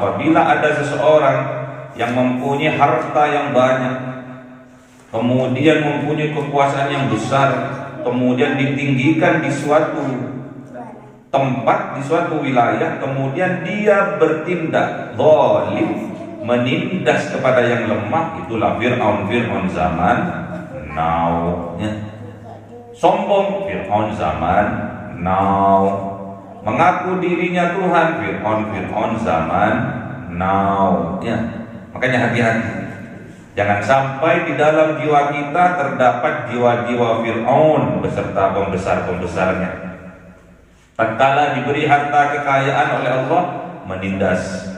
apabila ada seseorang yang mempunyai harta yang banyak, kemudian mempunyai kekuasaan yang besar, kemudian ditinggikan di suatu tempat, di suatu wilayah, kemudian dia bertindak zalim, menindas kepada yang lemah, itulah Fir'aun zaman now. Sombong, Fir'aun zaman now. Mengaku dirinya Tuhan, Fir'aun zaman now. Makanya hati-hati. Jangan sampai di dalam jiwa kita terdapat jiwa-jiwa Fir'aun beserta pembesar-pembesarnya. Tatkala diberi harta kekayaan oleh Allah, menindas.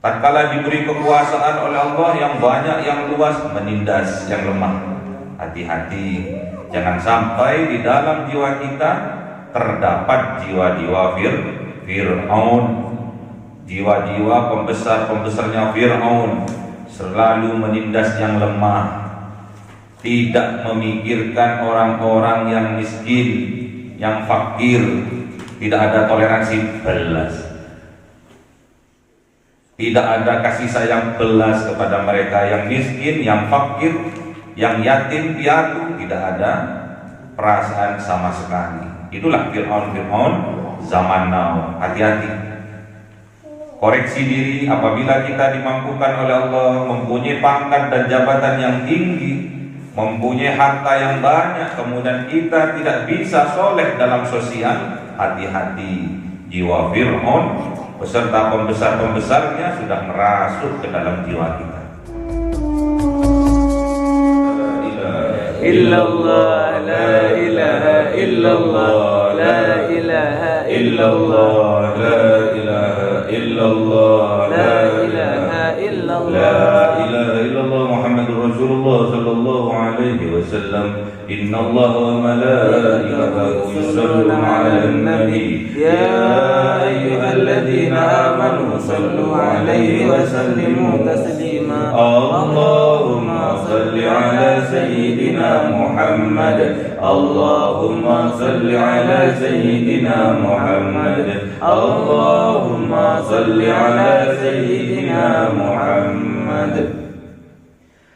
Tatkala diberi kekuasaan oleh Allah yang banyak, yang luas, menindas yang lemah. Hati-hati, jangan sampai di dalam jiwa kita terdapat jiwa-jiwa Fir'aun. Jiwa-jiwa pembesar-pembesarnya Fir'aun selalu menindas yang lemah, tidak memikirkan orang-orang yang miskin, yang fakir, tidak ada toleransi belas, tidak ada kasih sayang belas kepada mereka yang miskin, yang fakir, yang yatim piatu, tidak ada perasaan sama sekali. Itulah Fir'aun zaman now. Hati-hati. Koreksi diri apabila kita dimampukan oleh Allah, mempunyai pangkat dan jabatan yang tinggi, mempunyai harta yang banyak, kemudian kita tidak bisa soleh dalam sosial. Hati-hati, jiwa Fir'aun beserta pembesar-pembesarnya sudah merasuk ke dalam jiwa kita. Illallah, la ilaha illallah, la ilaha illallah, la ilaha illallah, la ilaha illallah, la ilaha illallah Muhammadur Rasulullah sallallahu alaihi wasallam. Inna Allah wa malaikatahu yusalluna 'alan nabi ya ayyuhalladzina amanu sallu 'alaihi wa sallimu taslima. Allahumma salli 'ala sayyidina Muhammad, Allahumma salli 'ala sayyidina Muhammad, Allahumma salli 'ala sayyidina Muhammad.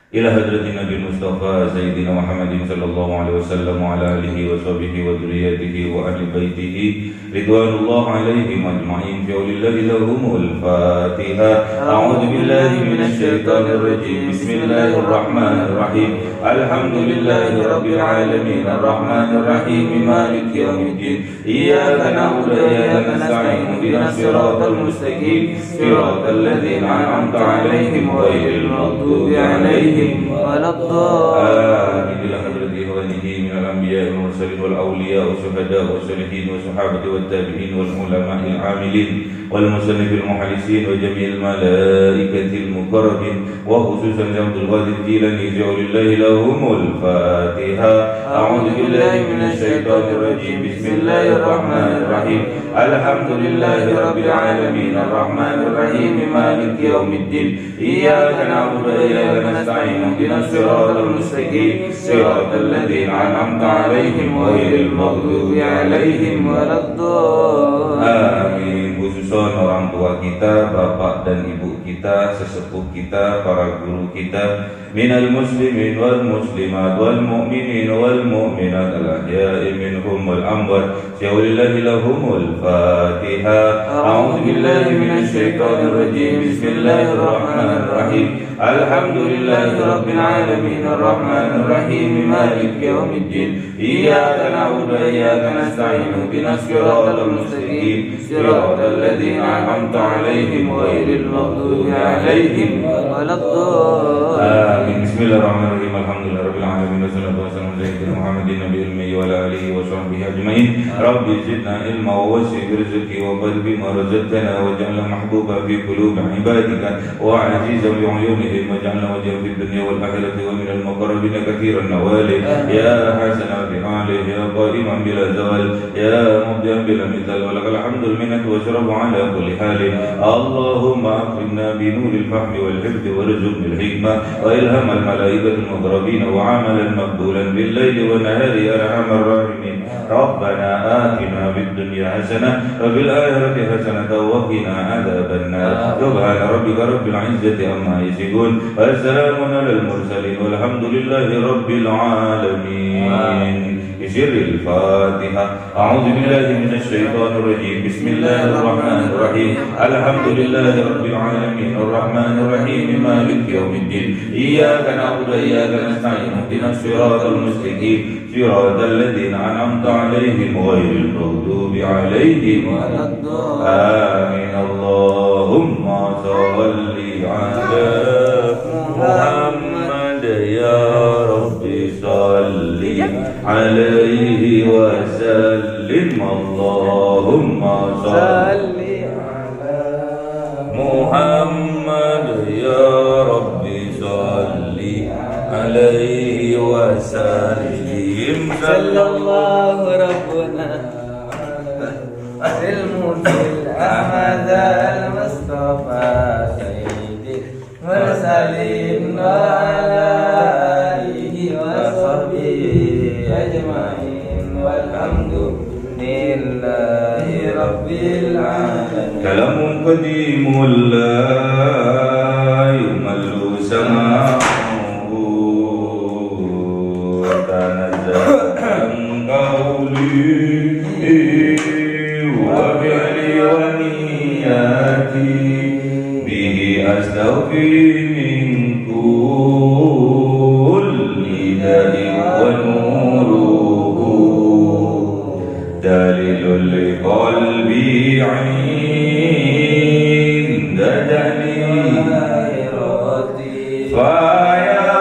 Ila hadratin Nabi Mustafa Sayyidina Muhammadin sallallahu alaihi wasallam wa ala alihi wa sahbihi wa dzurriyyatihi wa ahli baitihi ridwanullah alaihim ajma'in. Bi'aulillahi lahumul Fatiha. A'udzu billahi minasy syaithanir rajim. Bismillahirrahmanirrahim. Alhamdulillahi rabbil alamin arrahmanir rahim maliki yaumiddin. Iyyaka na'budu wa iyyaka nasta'in. Ihdinas siratal mustaqim. Siratal ladzina an'amta 'alaihim ghairil maghdubi 'alaihim آمين. إلى حضرة إخوانه من الأنبياء والمرسلين والأولياء والشهداء والصالحين والصحابة والتابعين والعلماء العاملين والمصنف المحدثين وجميع الملائكة المقربين وخصوصا عبد القادر الجيلاني ولله لهم الفاتحة. أعوذ بالله من الشيطان الرجيم. بسم الله الرحمن الرحيم. الحمد لله رب العالمين الرحمن الرحيم مالك يوم الدين. إياك نعبد وإياك نستعين. اهدنا الصراط المستقيم صراط الذين أنعمت عليهم غير المغضوب عليهم ولا الضالين. آمين. Khususon orang tua kita, bapak dan ibu kita, sesepuh kita, para guru kita, minal muslimin wal muslimat wal mu'minin wal mu'minat al ahya'i minhum wal amwat. Syaulillahi lahumul Fatiha. A'udzu billahi minasy syaithanir rajim. Bismillahirrahmanirrahim. Alhamdulillahi rabbil alamin arrahmanir rahim maliki yaumiddin. Iyyaka na'budu wa iyyaka nasta'in. Ihdinas siratal mustaqim siratal ladzina an'amta 'alaihim ghairil maghdubi 'alaihim waladdallin. Amin. Bismillahirrahmanirrahim. Alhamdulillahirabbil alamin wassalatu wassalamu ala sayyidina Muhammadin nabiyil ummi wa ala alihi wa sahbihi ajmain. Rabbi zidna ilma wa wasi' rizqi wa qalbi ma razaqtana waj'alna mahbuba fi qulubi ibadika wa 'azizan li 'uyunihim waj'alna wajhan fid dunya wal akhirati wa minal muqarrabin kathiran nawali ya hasanal bihali ya qadiman bila zawal ya mubdian bila mithal wa lakal hamdul minnatu wa syaraf والقلب على كل حال. اللهم أكرمنا بنور الفهم والحفظ وارزقنا الحكمة وإلهام الملائكة المقربين وعملا مقبولا بالليل والنهار يا أرحم الراحمين. ربنا آتنا في الدنيا حسنة وفي الآخرة حسنة وقنا عذاب النار. سبحان ربك رب العزة عما يصفون والسلام على المرسلين والحمد لله رب العالمين. بسر الفاتحة. أعوذ بالله من الشيطان الرجيم. بسم الله الرحمن الرحيم. الحمد لله رب العالمين الرحمن الرحيم مالك يوم الدين. إياك نعبد وإياك نستعين اهدنا الصراط المستقيم صراط الذين أنعمت عليهم غير المغضوب عليهم ولا الضالين. آمين. اللهم صل على محمد يا رب صل عليه وسلم. اللهم صل على محمد يا رب صل عليه وسلم. صلى الله ربنا المرسل أحمد المصطفى سيد المرسلين وعلى آله وصحبه أجمعين والحمد لله رب العالمين. كلام قديم لا يمل سماعه وتنزه عن قولي وفعلي ونياتي به أستوفي من كل داء ونوره دليل لقلبي عند دليلي. فيا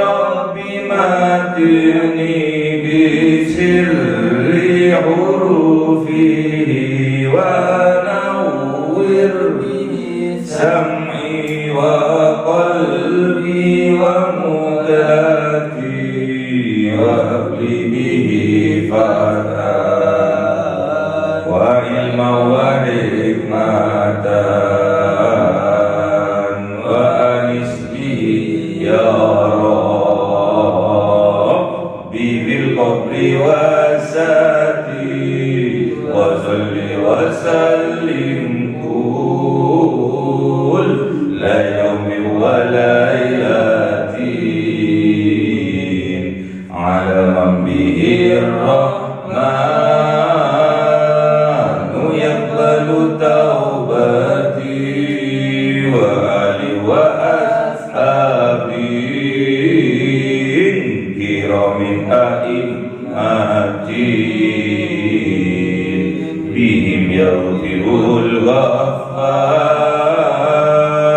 رب متني بسر حروفه ونور به سمعي وقلبي ومداتي وهب به فتاة وعلما وحكمة وأنس به يا ربي في القبر والساتي وصل وسلم كل يوم وليلة على من به الرحمن يقبل توبتي وآلي وأصحابي كرام أئمتي بهم يغفر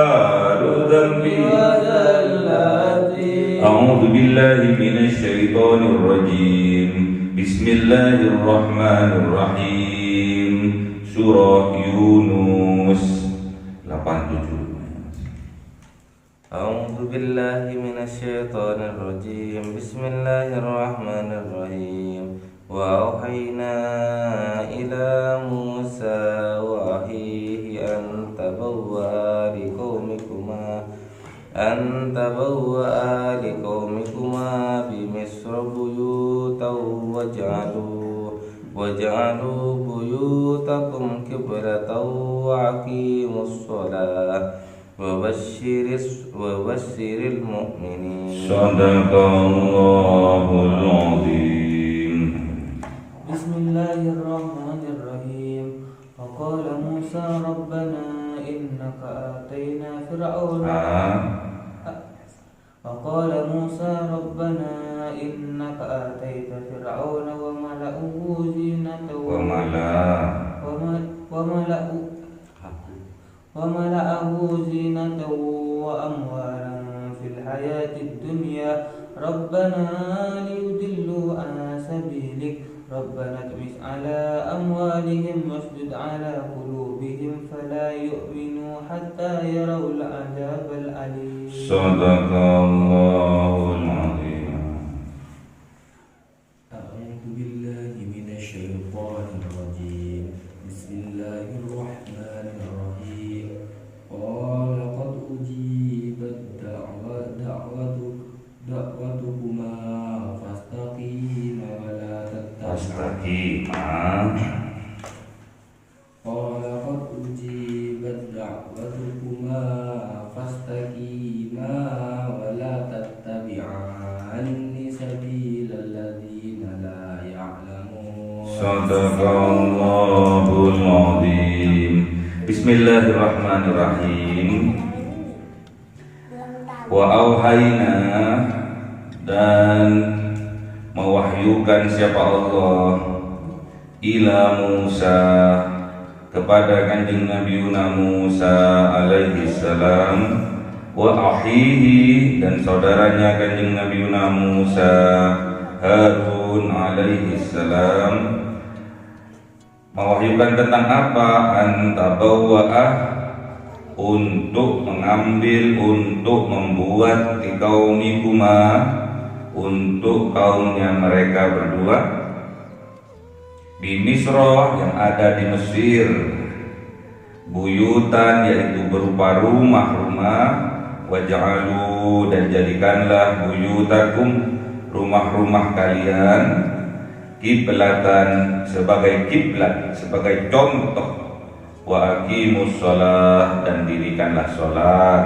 الغفار ذنبي وزلاتي. أعوذ بالله من الشيطان الرجيم. بسم الله الرحمن الرحيم. Surah Yunus 87. أعوذ بالله من الشيطان الرجيم. بسم الله الرحمن الرحيم. وأوحينا إلى موسى وأخيه أن تبوأ لقومكما بمصر بيوتا واجعلوا بيوتكم قبلة وأقيموا الصلاة وبشر المؤمنين. صدق الله العظيم. بسم الله الرحمن الرحيم. وقال موسى ربنا إنك آتينا فرعون وقال موسى ربنا إنك آتيت فرعون وملأه زينة وأموالا في الحياة الدنيا ربنا ليضلوا عن سبيلك ربنا اطمس على أموالهم واشدد على قلوبهم فلا يؤمنوا حتى يروا العذاب الأليم. صدق الله العظيم. أعوذ بالله من الشيطان الرجيم. بسم الله الرحمن واذكركما فاستقيما ولا تتبعان سبيل الذين لا يعلمون. Sadaqallahul Azim. Bismillahirrahmanirrahim. Wa auhayna, dan mewahyukan siapa Allah, ila Musa, kepada kanjeng Nabi Musa alaihi salam, wa akhihi, dan saudaranya kanjeng Nabi Musa Harun alaihi salam, mewahyukan tentang apa? Antabawwa'ah, untuk mengambil, untuk membuat di qaumikuma, untuk kaumnya mereka berdua, di Misra, yang ada di Mesir, buyutan, yaitu berupa rumah-rumah, waj'alu, dan jadikanlah buyutakum, rumah-rumah kalian, kiblatan, sebagai kiblat, sebagai contoh, wa aqimus shalah, dan dirikanlah salat,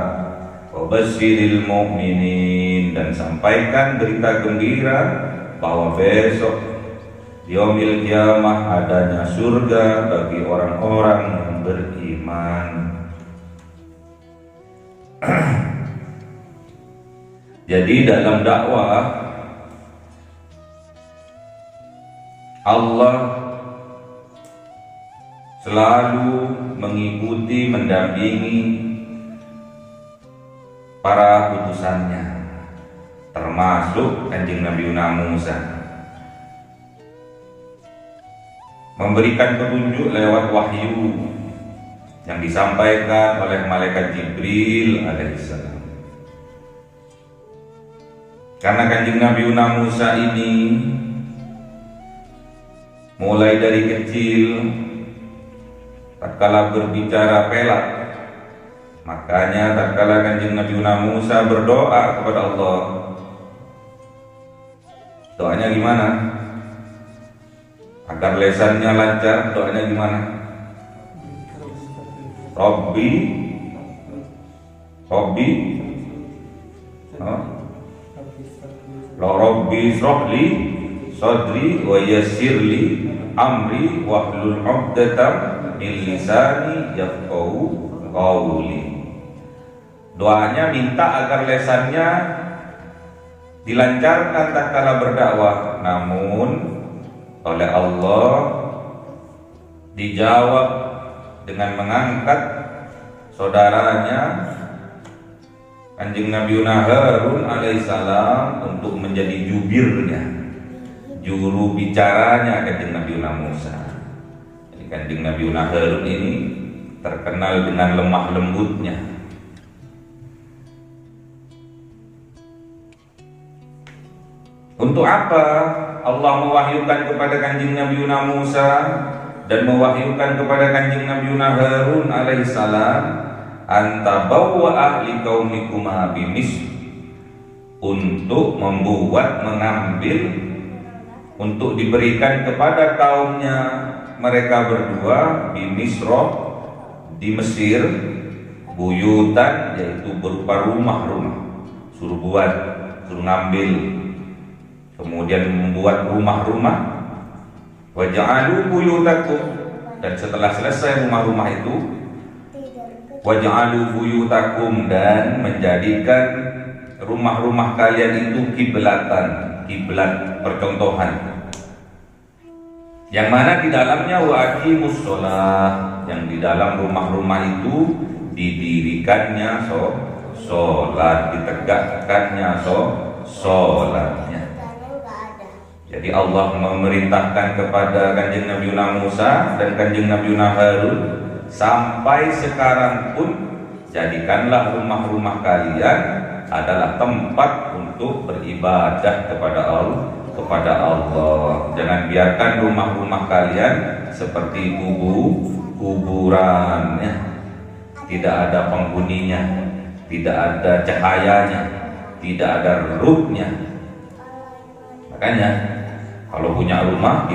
wa basyiril mu'minin, dan sampaikan berita gembira bahwa besok yaumil kiamah adanya surga bagi orang-orang yang beriman. Jadi dalam dakwah Allah selalu mengikuti, mendampingi para utusannya, termasuk kanjeng Nabi Musa, memberikan petunjuk lewat wahyu yang disampaikan oleh malaikat Jibril alaihissalam. Karena kanjeng Nabi Musa ini mulai dari kecil, tatkala berbicara pelak, makanya tatkala kanjeng Nabi Musa berdoa kepada Allah, doanya gimana? Agar lesannya lancar, doanya gimana? Rabbi shrahli sadri wa yassirli amri wahlul 'uqdatam min lisani yafqahu qawli. Doanya minta agar lesannya dilancarkan tatkala berdakwah, namun oleh Allah dijawab dengan mengangkat saudaranya kanjeng Nabi Harun alaihissalam untuk menjadi jubirnya, juru bicaranya kanjeng Nabi Musa. Jadi kanjeng Nabi Harun ini terkenal dengan lemah lembutnya. Untuk apa Allah mewahyukan kepada kanjeng Nabi Musa dan mewahyukan kepada kanjeng Nabi Harun alaihissalam, antabawwa ahli qaumikuma bimis, untuk membuat, mengambil, untuk diberikan kepada kaumnya mereka berdua di Misra, di Mesir, buyutan, yaitu berupa rumah-rumah, suruh buat, suruh ngambil, kemudian membuat rumah-rumah, waj'alu buyutakum, dan setelah selesai rumah-rumah itu, waj'alu buyutakum, dan menjadikan rumah-rumah kalian itu kiblatan, kiblat percontohan, yang mana di dalamnya wa aqimus shalah, yang di dalam rumah-rumah itu didirikannya sholat, ditegakkannya sholatnya. Jadi Allah memerintahkan kepada kanjeng Nabi Musa dan kanjeng Nabi Harun, sampai sekarang pun jadikanlah rumah-rumah kalian adalah tempat untuk beribadah kepada Allah. Jangan biarkan rumah-rumah kalian seperti kuburan, ya. Tidak ada penghuninya, tidak ada cahayanya, tidak ada ruhnya. Makanya kalau punya rumah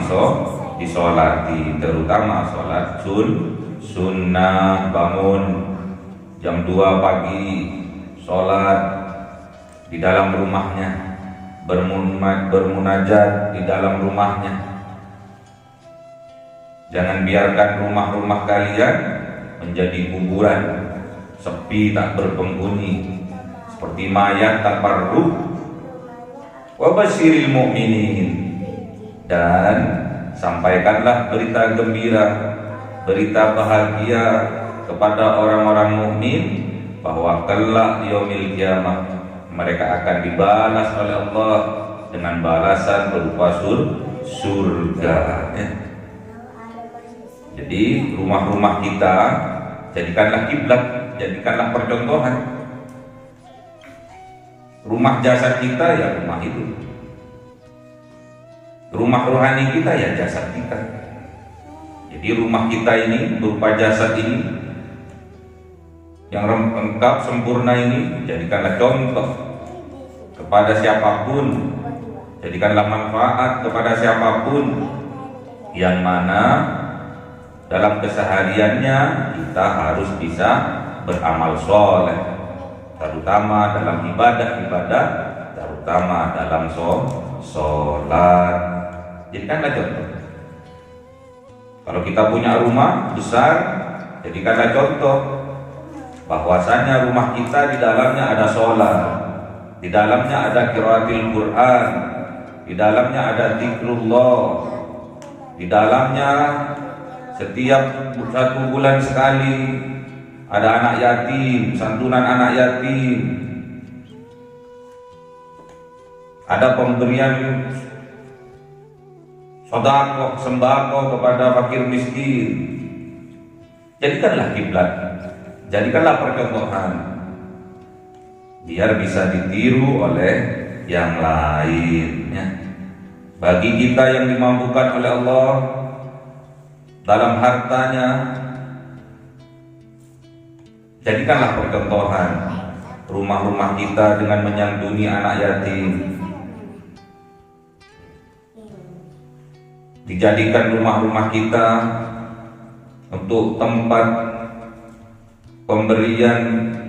disolati, terutama sholat sunnah, bangun jam 2 pagi sholat di dalam rumahnya, bermunajat di dalam rumahnya. Jangan biarkan rumah-rumah kalian menjadi kuburan, sepi tak berpenghuni, seperti mayat tanpa ruh. Wa basyiril mu'minin, dan sampaikanlah berita gembira, berita bahagia kepada orang-orang mukmin bahwa kelak di yaumil kiamah mereka akan dibalas oleh Allah dengan balasan berupa surga. Jadi rumah-rumah kita jadikanlah kiblat, jadikanlah percontohan. Rumah jasad kita ya rumah itu, rumah rohani kita ya jasad kita. Jadi rumah kita ini berupa jasad ini yang lengkap sempurna ini, jadikanlah contoh kepada siapapun, jadikanlah manfaat kepada siapapun yang mana dalam kesehariannya kita harus bisa beramal soleh, terutama dalam ibadah-ibadah, terutama dalam sholat. Jadikanlah contoh. Kalau kita punya rumah besar, jadikanlah contoh bahwasanya rumah kita di dalamnya ada sholat, di dalamnya ada qiraatil Quran, di dalamnya ada zikrullah, di dalamnya setiap 1 bulan sekali ada anak yatim, santunan anak yatim, ada pemberian sedekah sembako kepada fakir miskin. Jadikanlah kiblat, jadikanlah percontohan biar bisa ditiru oleh yang lainnya. Bagi kita yang dimampukan oleh Allah dalam hartanya, jadikanlah percontohan rumah-rumah kita dengan menyantuni anak yatim. Dijadikan rumah-rumah kita untuk tempat pemberian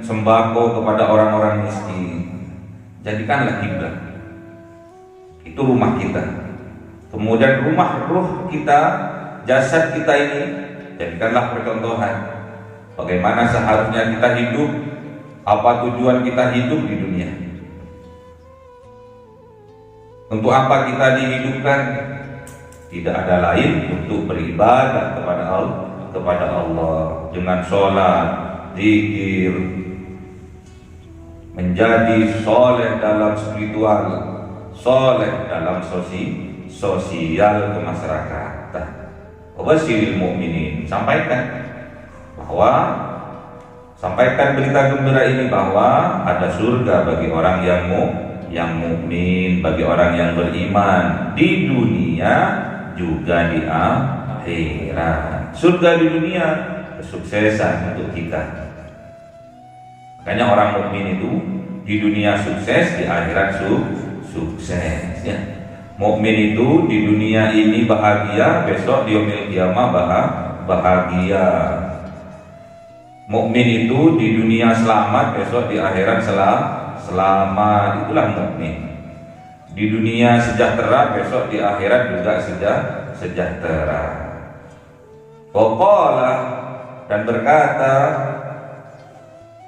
sembako kepada orang-orang miskin. Jadikanlah kiblat. Itu rumah kita. Kemudian rumah ruh kita, jasad kita ini, jadikanlah percontohan bagaimana seharusnya kita hidup, apa tujuan kita hidup di dunia, untuk apa kita dihidupkan. Tidak ada lain untuk beribadah kepada Allah dengan sholat, zikir, menjadi soleh dalam spiritual, soleh dalam sosial kemasyarakatan. Wabasyiril mu'minin, sampaikan berita gembira ini bahwa ada surga bagi orang yang mukmin, bagi orang yang beriman di dunia juga di akhirat. Surga di dunia kesuksesan untuk kita. Makanya orang mukmin itu di dunia sukses, di akhirat sukses ya. Mukmin itu di dunia ini bahagia, besok di yaumil qiyamah bahagia. Mukmin itu di dunia selamat, besok di akhirat selamat. Itulah mukmin. Di dunia sejahtera, besok di akhirat juga sejahtera. Qala, dan berkata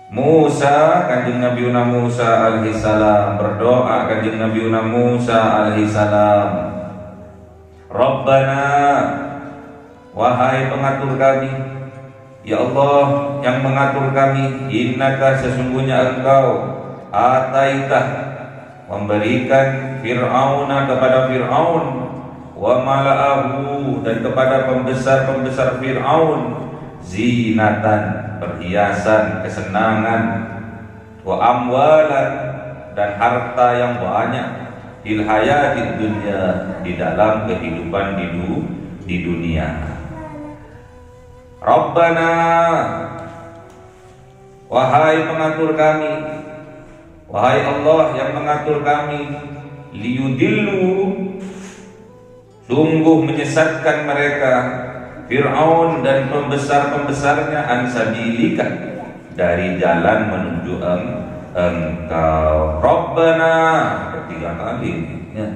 Musa, kanjeng Nabi Musa alaihissalam, berdoa kanjeng Nabi Musa alaihissalam, Rabbana, wahai pengatur kami, ya Allah yang mengatur kami, innaka, sesungguhnya engkau, ataitah, memberikan Fir'auna kepada Fir'aun, wa mala'ahu, dan kepada pembesar-pembesar Fir'aun, zinatan, perhiasan, kesenangan, wa amwalan, dan harta yang banyak, fil hayatid dunya, di dalam kehidupan di dunia. Rabbana, wahai pengatur kami, wahai Allah yang mengatur kami, liyudillu, sungguh menyesatkan mereka, Fir'aun dan pembesar-pembesarnya, ansabilika, dari jalan menuju Engkau. Rabbana, ketiga kali ya.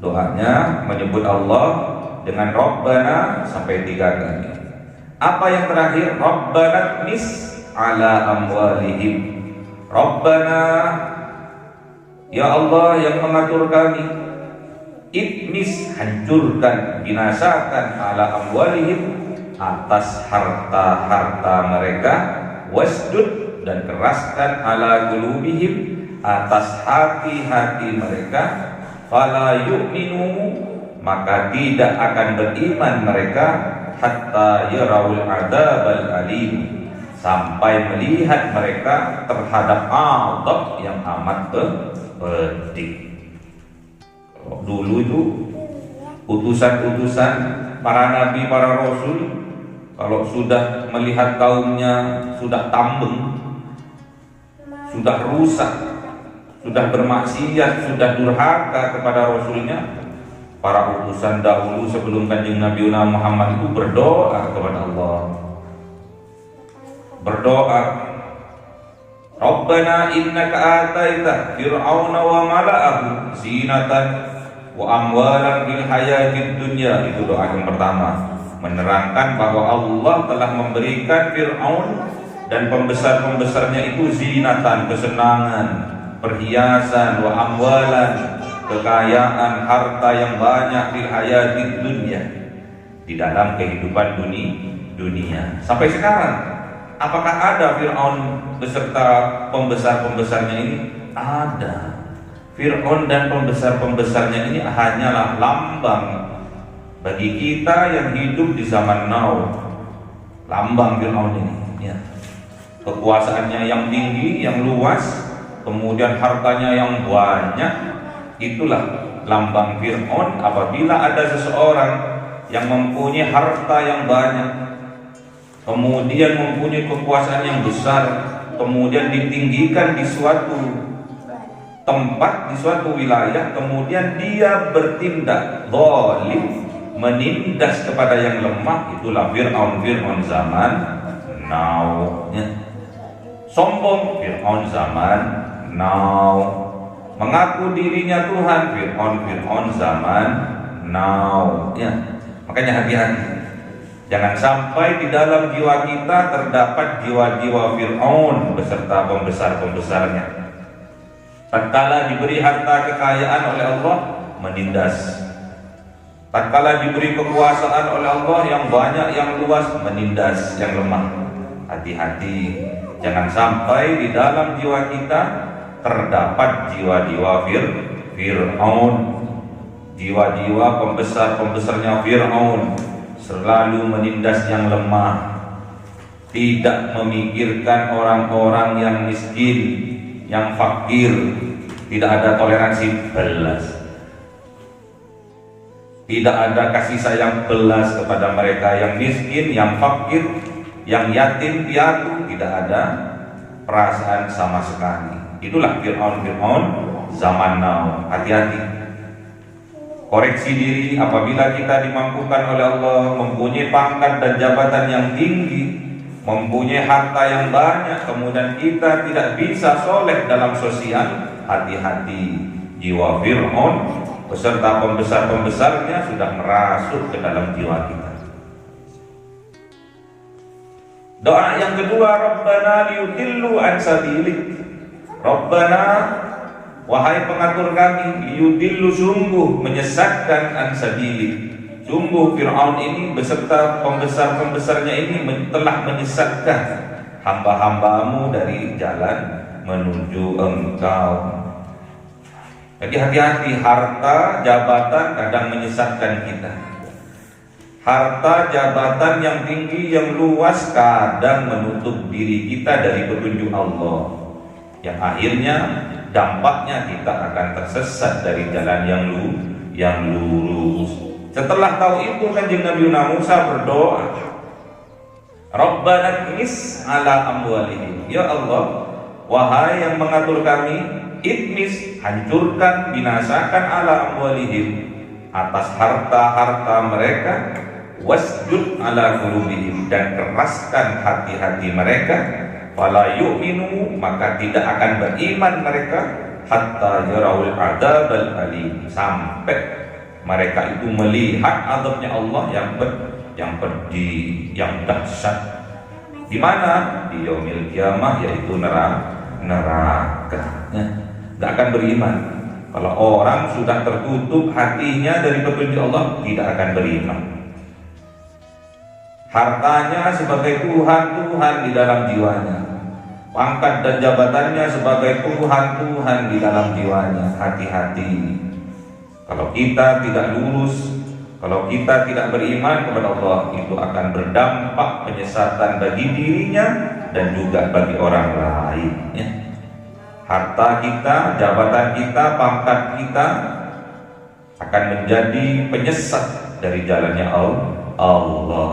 Doanya menyebut Allah dengan Rabbana sampai 3 kali. Apa yang terakhir? Rabbana mis ala amwalihim. Rabbana, ya Allah yang mengatur kami, itmis, hancurkan, binasakan, ala amwalihim, atas harta-harta mereka, wasjud, dan keraskan, ala qulubihim, atas hati-hati mereka, fala yu'minu, maka tidak akan beriman mereka, hatta yarawul adzabal alim, sampai melihat mereka terhadap azab yang amat pedih. Dulu itu utusan-utusan para nabi, para rasul, kalau sudah melihat kaumnya sudah tambeng, sudah rusak, sudah bermaksiat, sudah durhaka kepada rasulnya, para utusan dahulu sebelum Kanjeng Nabi Muhammad itu berdoa kepada Allah. Berdoa, Rabbana innaka ataita fir'auna wa mala'ahu zinatan wa amwalan bil hayatid dunya. Itu doa yang pertama, menerangkan bahwa Allah telah memberikan Fir'aun dan pembesar-pembesarnya itu zinatan, kesenangan, perhiasan, wa amwalan, kekayaan, harta yang banyak, bil hayatid dunya, di dalam kehidupan dunia. Sampai sekarang apakah ada Fir'aun beserta pembesar-pembesarnya ini? Ada. Fir'aun dan pembesar-pembesarnya ini hanyalah lambang bagi kita yang hidup di zaman now. Lambang Fir'aun ini ya. Kekuasaannya yang tinggi, yang luas, kemudian hartanya yang banyak, itulah lambang Fir'aun. Apabila ada seseorang yang mempunyai harta yang banyak, kemudian mempunyai kekuasaan yang besar, kemudian ditinggikan di suatu tempat, di suatu wilayah, kemudian dia bertindak zalim, menindas kepada yang lemah, itulah Fir'aun zaman now ya. Sombong, Fir'aun zaman now. Mengaku dirinya Tuhan, Fir'aun zaman now ya. Makanya hati-hati, jangan sampai di dalam jiwa kita terdapat jiwa-jiwa Fir'aun beserta pembesar-pembesarnya. Tatkala diberi harta kekayaan oleh Allah, menindas. Tatkala diberi kekuasaan oleh Allah yang banyak, yang luas, menindas yang lemah. Hati-hati, jangan sampai di dalam jiwa kita terdapat jiwa-jiwa Fir'aun, jiwa-jiwa pembesar-pembesarnya Fir'aun, selalu menindas yang lemah, tidak memikirkan orang-orang yang miskin, yang fakir, tidak ada toleransi belas, tidak ada kasih sayang belas kepada mereka yang miskin, yang fakir, yang yatim piatu, tidak ada perasaan sama sekali. Itulah Fir'aun zaman now. Hati-hati, koreksi diri. Apabila kita dimampukan oleh Allah, mempunyai pangkat dan jabatan yang tinggi, mempunyai harta yang banyak, kemudian kita tidak bisa soleh dalam sosial, hati-hati, jiwa Fir'aun beserta pembesar-pembesarnya sudah merasuk ke dalam jiwa kita. Doa yang kedua, Rabbana liyudillu an sabilik. Rabbana, wahai pengatur kami, yudillu, sungguh menyesatkan, an sabilik, sungguh Fir'aun ini beserta pembesar-pembesarnya ini telah menyesatkan hamba-hambamu dari jalan menuju Engkau. Jadi hati-hati, harta jabatan kadang menyesatkan kita. Harta jabatan yang tinggi, yang luas kadang menutup diri kita dari petunjuk Allah, yang akhirnya dampaknya kita akan tersesat dari jalan yang lurus. Setelah tahu itu, Kanjeng Nabi Musa berdoa, Rabbana tmis ala amwalihim. Ya Allah, wahai yang mengatur kami, itmis, hancurkan, binasakan, ala amwalihim, atas harta-harta mereka, wasjud ala qulubihim, dan keraskan hati-hati mereka, fala yu'minu, maka tidak akan beriman mereka hatta yarawul adzabal alim, sampai mereka itu melihat azabnya Allah yang pedih, yang dahsyat. Di mana? Di yaumil kiamah, yaitu neraka. Tidak akan beriman. Kalau orang sudah tertutup hatinya dari petunjuk Allah, tidak akan beriman. Hartanya sebagai Tuhan di dalam jiwanya, pangkat dan jabatannya sebagai Tuhan di dalam jiwanya. Hati-hati. Kalau kita tidak lurus, kalau kita tidak beriman kepada Allah, itu akan berdampak penyesatan bagi dirinya dan juga bagi orang lain. Harta kita, jabatan kita, pangkat kita akan menjadi penyesat dari jalannya Allah,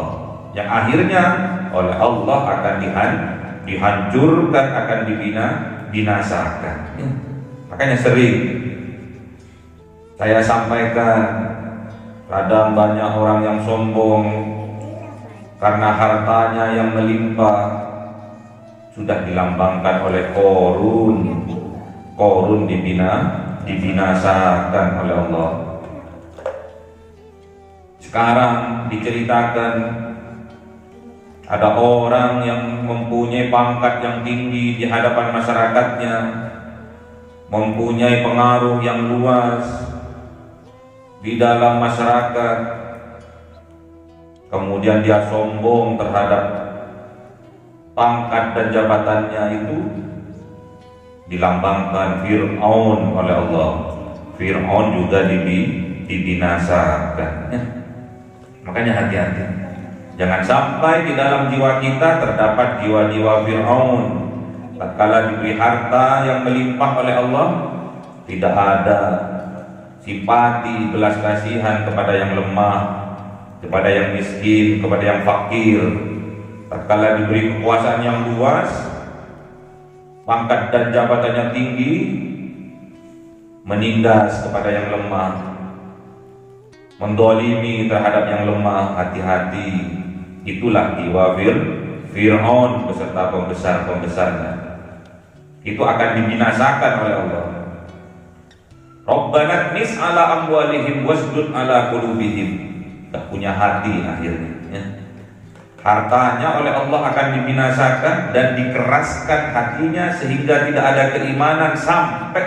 yang akhirnya oleh Allah akan dihancurkan, akan binasakan. Makanya sering saya sampaikan, kadang banyak orang yang sombong karena hartanya yang melimpah, sudah dilambangkan oleh Korun dibinasakan oleh Allah. Sekarang diceritakan ada orang yang mempunyai pangkat yang tinggi di hadapan masyarakatnya, mempunyai pengaruh yang luas di dalam masyarakat, kemudian dia sombong terhadap pangkat dan jabatannya itu, dilambangkan Fir'aun oleh Allah. Fir'aun juga dibinasakan. Makanya hati-hati, jangan sampai di dalam jiwa kita terdapat jiwa-jiwa Fir'aun. Tatkala diberi harta yang melimpah oleh Allah, tidak ada simpati, belas kasihan kepada yang lemah, kepada yang miskin, kepada yang fakir. Tatkala diberi kekuasaan yang luas, pangkat dan jabatannya tinggi, menindas kepada yang lemah, mendolimi terhadap yang lemah. Hati-hati, itulah jiwa Fir'aun beserta pembesar-pembesarnya. Itu akan dibinasakan oleh Allah. Rabbana tmis ala amwalihim wasdud ala qulubihim. Tak punya hati akhirnya. Hartanya oleh Allah akan dibinasakan dan dikeraskan hatinya sehingga tidak ada keimanan, sampai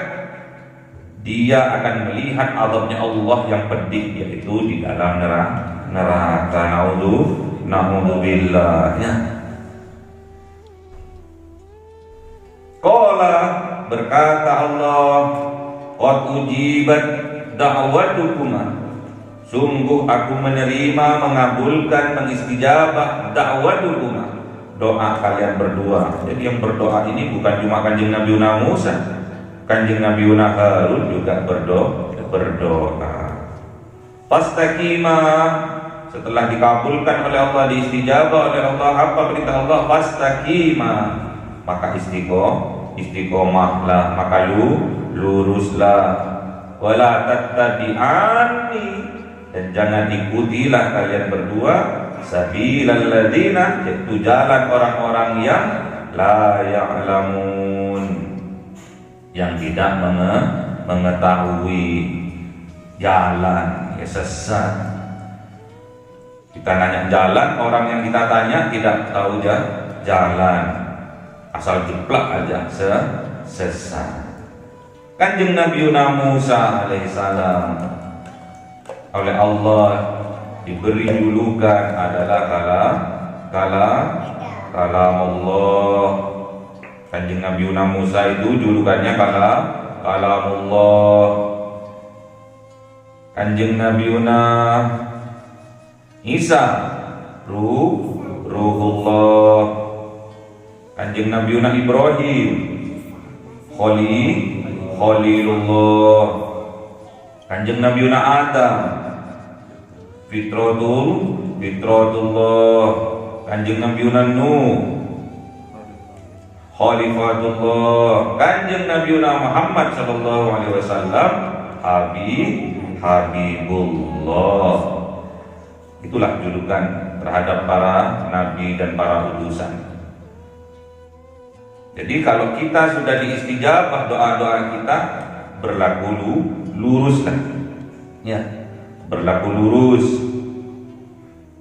dia akan melihat azabnya Allah yang pedih, yaitu di dalam neraka. Naudzubillah. Qala, berkata Allah, qad ujibat da'watukuma, sungguh aku menerima, mengabulkan, mengistijabah da'watukuma, doa kalian berdua. Jadi yang berdoa ini bukan cuma Kanjeng Nabi Musa, Kanjeng Nabi Harun juga berdoa. Fastaqima, setelah dikabulkan oleh Allah, diistijabah oleh Allah, apa perintah Allah? Fastaqima, maka istiqomahlah, maka luruslah. Wala tattabi'ani, dan jangan ikutilah kalian berdua sabilal ladzina, yaitu jalan orang-orang yang la ya'lamun, yang tidak mengetahui jalan, ya sesat. Kita nanya jalan, orang yang kita tanya tidak tahu jalan, asal jeplak aja sesat. Kanjeng Nabi Musa alaihissalam oleh Allah diberi julukan adalah kalam Allah. Kanjeng Nabi Musa itu julukannya kalamullah. Kanjeng Nabi Isa ruhullah. Kanjeng Nabi Ibrahim Khalilullah. Kanjeng Nabi Adam Fitratullah. Kanjeng Nabi Nuh Khalifatullah. Kanjeng Nabi Muhammad sallallahu alaihi wasallam Habibullah. Itulah julukan terhadap para nabi dan para utusan. Jadi kalau kita sudah diistijabah doa-doa kita, berlaku lurus lah, ya, berlaku lurus,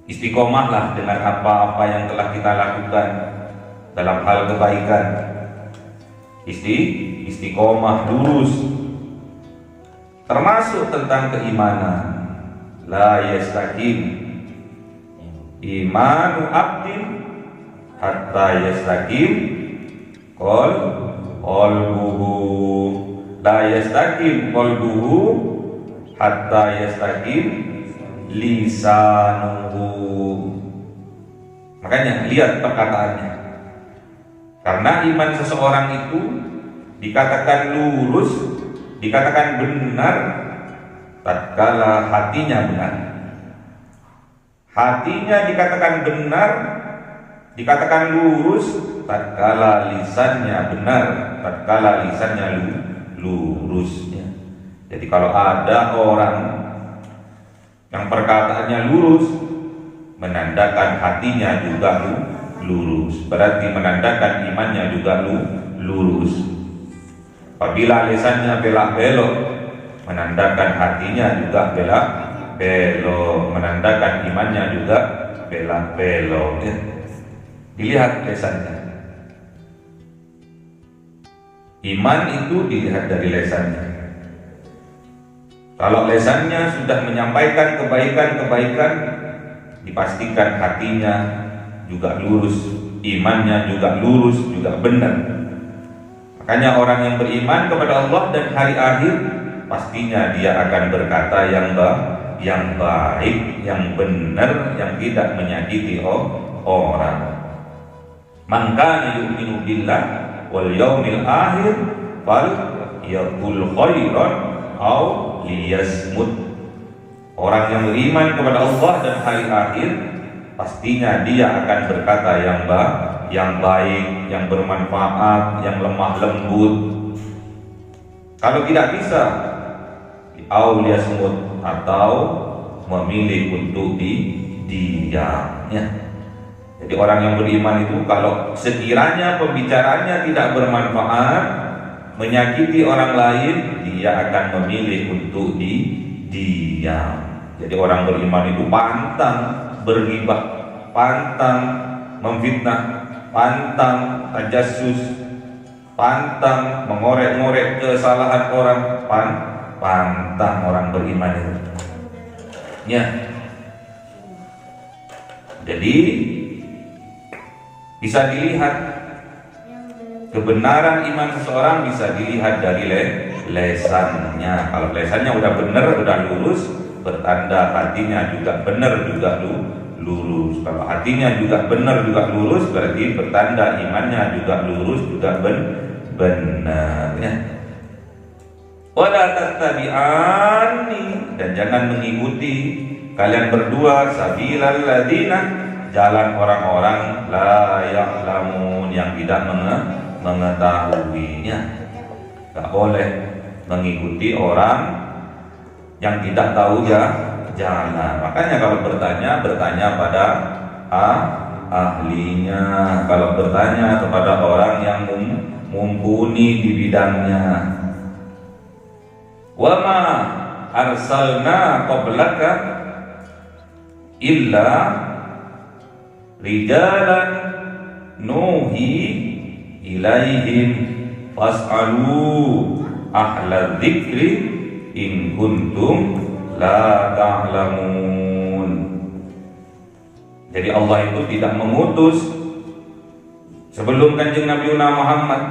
istiqomahlah dengan apa-apa yang telah kita lakukan dalam hal kebaikan. Istiqomah lurus, termasuk tentang keimanan. La yastaqim imanu abdin hatta yastaqim qalbuhu. La yastaqim qalbuhu hatta yastaqim lisanuhu. Makanya lihat perkataannya. Karena iman seseorang itu dikatakan lurus, dikatakan benar tatkala hatinya benar. Hatinya dikatakan benar, dikatakan lurus tatkala lisannya benar, tatkala lisannya lurus. Jadi kalau ada orang yang perkataannya lurus, menandakan hatinya juga lurus, berarti menandakan imannya juga lurus. Apabila lisannya belak-belok, menandakan hatinya juga belak-belok, menandakan imannya juga belak-belok. Dilihat lisannya. Iman itu dilihat dari lisannya. Kalau lisannya sudah menyampaikan kebaikan-kebaikan, dipastikan hatinya juga lurus, imannya juga lurus, juga benar. Makanya orang yang beriman kepada Allah dan hari akhir, pastinya dia akan berkata yang baik, yang benar, yang tidak menyakiti orang. Man kana yu'minu billah wal yaumil akhir fal yaqul khairan aw liyasmut. Orang yang beriman kepada Allah dan hari akhir, pastinya dia akan berkata yang baik, yang bermanfaat, yang lemah lembut. Kalau tidak bisa, aw liyasmut, atau memilih untuk diam. Jadi orang yang beriman itu kalau sekiranya pembicaranya tidak bermanfaat, menyakiti orang lain, dia akan memilih untuk diam. Jadi orang beriman itu pantang berghibah, pantang memfitnah, pantang tajassus, pantang mengorek-ngorek kesalahan orang, pantang orang beriman itu. Jadi bisa dilihat kebenaran iman seseorang, bisa dilihat dari lesannya. Kalau lesannya udah benar, udah lurus, bertanda hatinya juga benar, juga lurus. Kalau hatinya juga benar, juga lurus, berarti bertanda imannya juga lurus, juga benar. Wala tattabi'ani, dan jangan mengikuti kalian berdua sabilal ladina, jalan orang-orang la ya'lamun, yang tidak mengetahuinya. Gak boleh mengikuti orang yang tidak tahu jalan. Makanya kalau bertanya pada ahlinya. Kalau bertanya kepada orang yang mumpuni di bidangnya. Wa ma arsalna qablaka illa rijalan nuhi ilaihim fas'alu ahla dzikri in kuntum la ta'lamun. Jadi Allah itu tidak mengutus sebelum Kanjeng Nabi Muhammad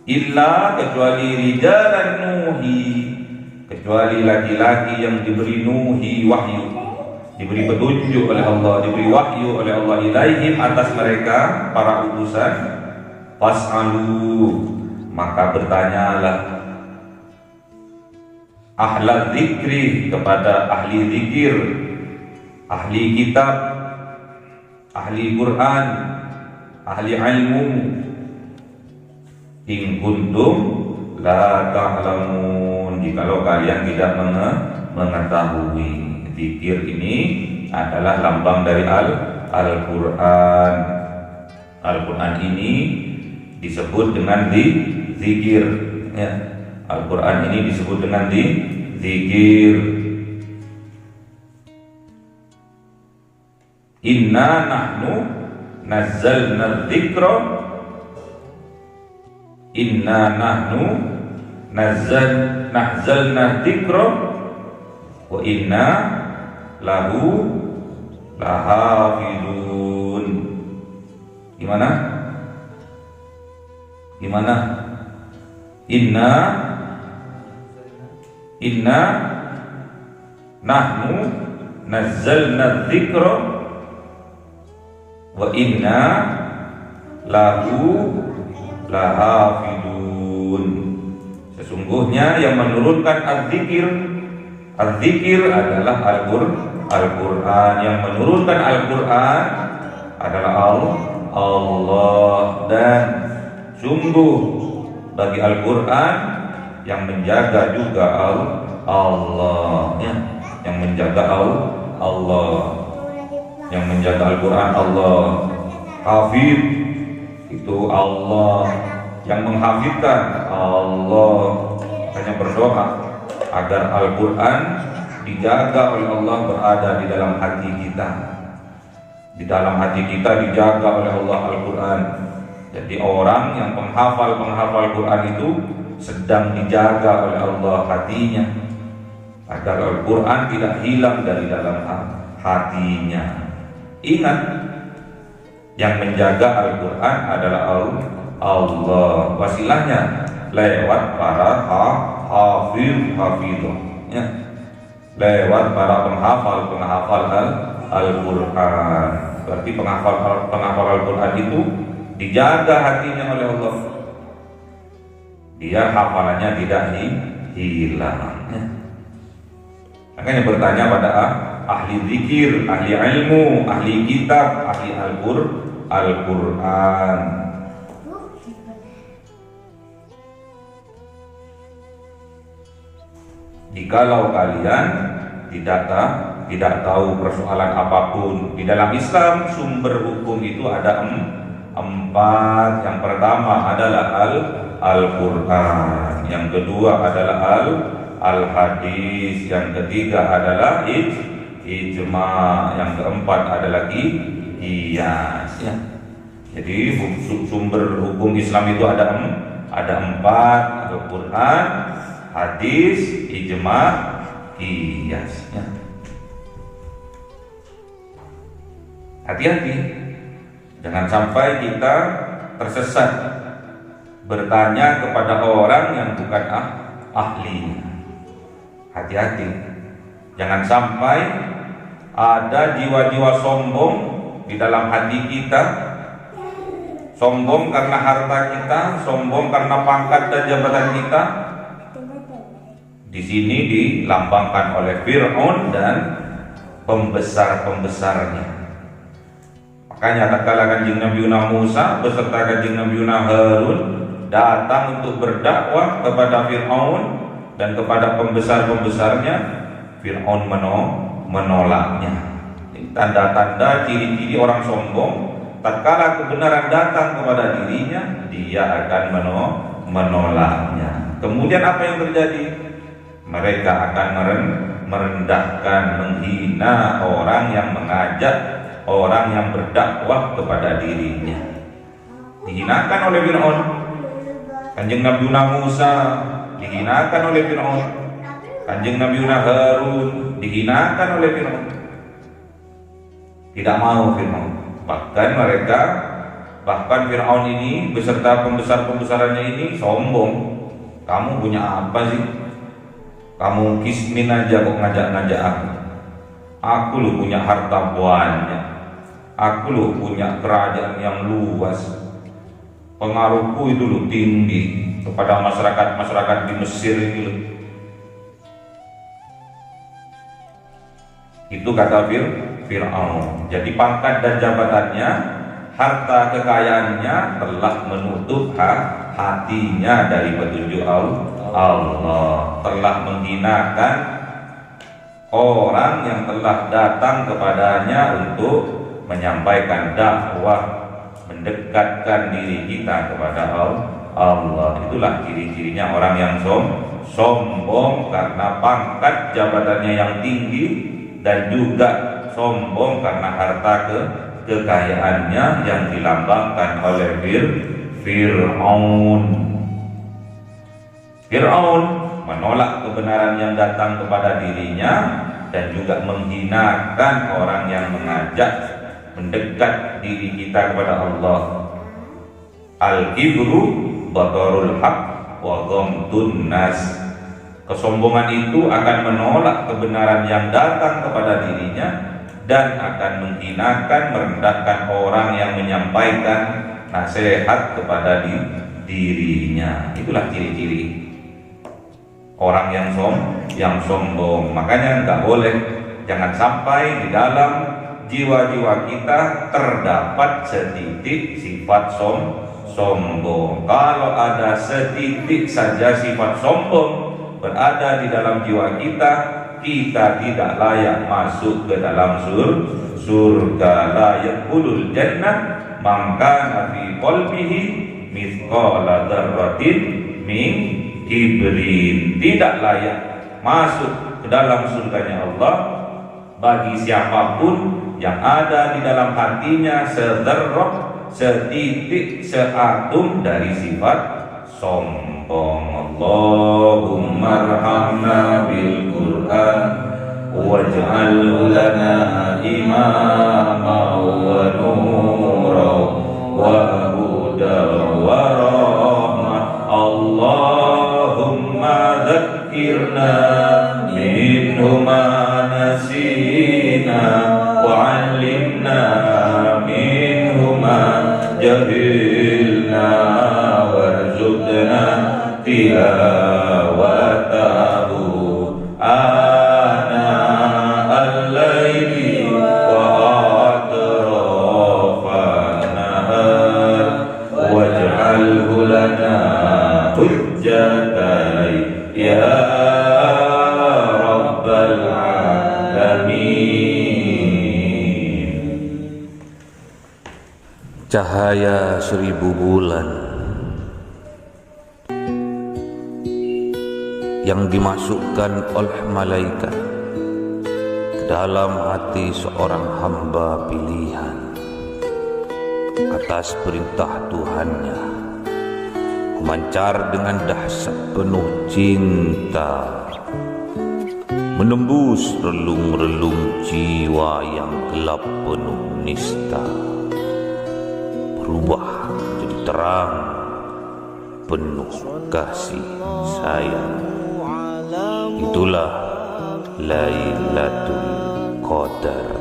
illa kecuali rijalan nuhi, kecuali laki-laki yang diberi nuhi wahyu, diberi petunjuk oleh Allah, diberi wahyu oleh Allah ilaihim atas mereka para utusan. Fas'alu, maka bertanyalah ahla dzikri, kepada ahli zikir, ahli kitab, ahli Quran, ahli ilmu, in kuntum la ta'lamun, jikalau kalian tidak mengetahui. Zikir ini adalah lambang dari Al-Quran. Al-Quran ini disebut dengan zikir, ya. Al-Quran ini disebut dengan zikir. Inna nahnu nazzalna dzikra, inna nahnu nazzalna dzikra wa inna lahu lahafizun. Gimana? Inna nahnu nazzalna dzikra wa inna lahu lahafidun. Sesungguhnya yang menurunkan az-zikir adalah Al-Quran. Yang menurunkan Al-Quran adalah Allah. Dan sungguh bagi Al-Quran yang menjaga juga Allah, ya. Yang menjaga Allah, yang menjaga Al-Quran Allah. Hafid itu Allah, yang menghafidkan Allah. Hanya berdoa agar Al-Quran dijaga oleh Allah, berada di dalam hati kita. Di dalam hati kita dijaga oleh Allah Al-Quran. Jadi orang yang penghafal Quran itu sedang dijaga oleh Allah hatinya, agar Al-Quran tidak hilang dari dalam hatinya. Ingat, yang menjaga Al-Quran adalah Allah. Wasilahnya lewat para hafidhah, ya. Lewat para penghafal Al-Quran. Berarti penghafal Al-Quran itu dijaga hatinya oleh Allah. Dia hafalannya tidak hilang, ya. Makanya bertanya pada ahli zikir, ahli ilmu, ahli kitab, ahli Al-Quran. Jikalau kalian tidak tahu persoalan apapun di dalam Islam, sumber hukum itu ada empat. Yang pertama adalah Al-Quran, yang kedua adalah Al-Hadis, yang ketiga adalah ijma, yang keempat adalah qiyas, ya. Jadi sumber hukum Islam itu ada empat: Al-Quran, hadis, ijma, qiyas, ya. Hati-hati, jangan sampai kita tersesat bertanya kepada orang yang bukan ahli. Hati-hati, jangan sampai ada jiwa-jiwa sombong di dalam hati kita. Sombong karena harta kita, sombong karena pangkat dan jabatan kita. Di sini dilambangkan oleh Fir'aun dan pembesar-pembesarnya. Makanya tatkala Kanjeng Nabi Musa beserta Kanjeng Nabi Harun datang untuk berdakwah kepada Fir'aun dan kepada pembesar-pembesarnya, Fir'aun menolaknya. Tanda-tanda ciri-ciri orang sombong, tatkala kebenaran datang kepada dirinya, dia akan menolaknya. Kemudian apa yang terjadi? Mereka akan merendahkan, menghina orang yang mengajak, orang yang berdakwah kepada dirinya. Dihinakan oleh Fir'aun. Kanjeng Nabi Musa dihinakan oleh Fir'aun. Kanjeng Nabi Harun dihinakan oleh Fir'aun. Tidak mau Fir'aun. Bahkan Fir'aun ini beserta pembesar-pembesarannya ini sombong. Kamu punya apa sih? Kamu kismin aja kok ngajak-ngajak aku. Aku lu punya harta banyak. Aku lu punya kerajaan yang luas. Pengaruhku itu lu tinggi kepada masyarakat di Mesir ini lu. Itu kata Fir'aun. Jadi pangkat dan jabatannya, harta kekayaannya telah menutup hatinya dari petunjuk Allah, telah menghinakan orang yang telah datang kepadanya untuk menyampaikan dakwah, mendekatkan diri kita kepada Allah. Itulah ciri-cirinya orang yang sombong karena pangkat jabatannya yang tinggi, dan juga sombong karena harta kekayaannya yang dilambangkan oleh Fir'aun. Fir'aun menolak kebenaran yang datang kepada dirinya dan juga menghinakan orang yang mengajak mendekat diri kita kepada Allah. Al-kibru batarul haq wa ghamtun nas. Kesombongan itu akan menolak kebenaran yang datang kepada dirinya dan akan menghinakan, merendahkan orang yang menyampaikan nasihat kepada dirinya. Itulah ciri-ciri orang yang sombong. Makanya nggak boleh, jangan sampai di dalam jiwa-jiwa kita terdapat setitik sifat sombong. Kalau ada setitik saja sifat sombong berada di dalam jiwa kita, kita tidak layak masuk ke dalam surga. La yadkhulul jannah man kana fi qalbihi mithqala dzarratin min kibrin. Tidak layak masuk ke dalam surganya Allah bagi siapapun yang ada di dalam hatinya sederroh, setitik, seatom dari sifat sombong. Allahumma arhamna bil Qur'an waj'alhu lana imama wa nura wa huda wa rahmah. Allahumma dhakkirna minhu ma nasina wa 'allimna minhu ma jahilna warzuqna tilawatahu ana al-laili wa atrafan nahar waj'alhu lana hujjatan ya rabbal alamin. Cahaya 1000 bulan yang dimasukkan oleh malaikat ke dalam hati seorang hamba pilihan atas perintah Tuhannya, memancar dengan dahsyat penuh cinta, menembus relung-relung jiwa yang gelap penuh nista, berubah menjadi terang penuh kasih sayang. Itulah Lailatul Qadar.